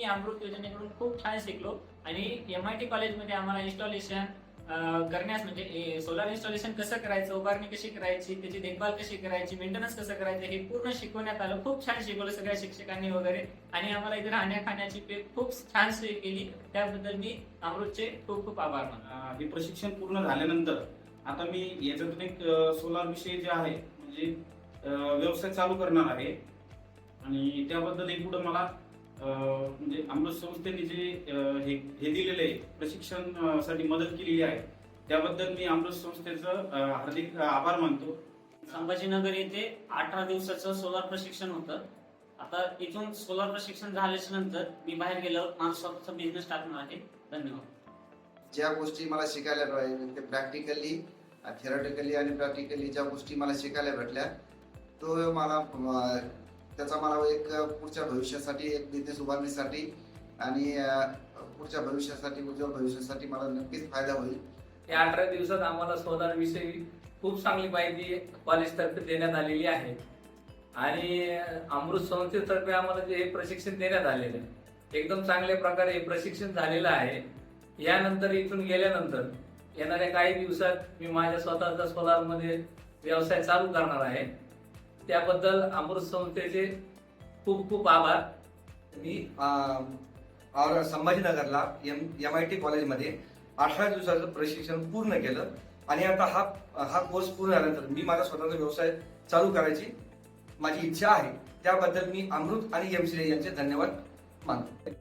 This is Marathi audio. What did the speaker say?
मी अमृत योजनेकडून खूप छान शिकलो आणि MIT कॉलेजमध्ये आम्हाला इन्स्टॉलेशन करण्यास म्हणजे सोलार इन्स्टॉलेशन कसं करायचं, उभारणी कशी करायची, त्याची देखभाल कशी करायची, मेंटेनन्स कसं करायचं हे पूर्ण शिकवण्यात आलं. खूप छान शिकवलं सगळ्या शिक्षकांनी वगैरे आणि आम्हाला इथे राहण्या खाण्याची खूप छान सोय केली. त्याबद्दल मी अमृतचे खूप खूप आभार मानतो. हे प्रशिक्षण पूर्ण झाल्यानंतर आता मी याच्यातून एक सोलार विषय जे आहे म्हणजे व्यवसाय चालू करणार आहे आणि त्याबद्दल एक पुढे मला म्हणजे अमृत संस्थेने जे हे दिलेले प्रशिक्षण साठी मदत केलेली आहे त्याबद्दल मी अमृत संस्थेचं हार्दिक आभार मानतो. संभाजीनगर येथे 18 दिवसाचं सोलार प्रशिक्षण होतं. आता इथून सोलार प्रशिक्षण झाल्याच्या नंतर मी बाहेर गेल्यावर माझा स्वतःचा बिझनेस टाकणार आहे. धन्यवाद. ज्या गोष्टी मला शिकायला मिळाल्या ते प्रॅक्टिकली, थेरॉटिकली आणि प्रॅक्टिकली ज्या गोष्टी मला शिकायला भेटल्या तो मला त्याचा मला एक पुढच्या भविष्यासाठी एक बिझनेस उभारण्यासाठी आणि पुढच्या भविष्यासाठी उज्ज्वल भविष्यासाठी मला नक्कीच फायदा होईल. या 18 दिवसात आम्हाला सोलार विषयी खूप चांगली माहिती कॉलेजतर्फे देण्यात आलेली आहे आणि अमृत संस्थेतर्फे आम्हाला जे हे प्रशिक्षण देण्यात आलेलं आहे एकदम चांगल्या प्रकारे हे प्रशिक्षण झालेलं आहे. यानंतर इथून गेल्यानंतर येणाऱ्या काही दिवसात मी माझ्या स्वतःचा सोलारमध्ये व्यवसाय चालू करणार आहे. त्याबद्दल अमृत संस्थेचे खूप खूप आभार. मी संभाजीनगरला MIT कॉलेजमध्ये 18 दिवसाचं प्रशिक्षण पूर्ण केलं आणि आता हा कोर्स पूर्ण झाल्यानंतर मी माझा स्वतःचा व्यवसाय चालू करायची माझी इच्छा आहे. त्याबद्दल मी अमृत आणि MCA यांचे धन्यवाद मानतो.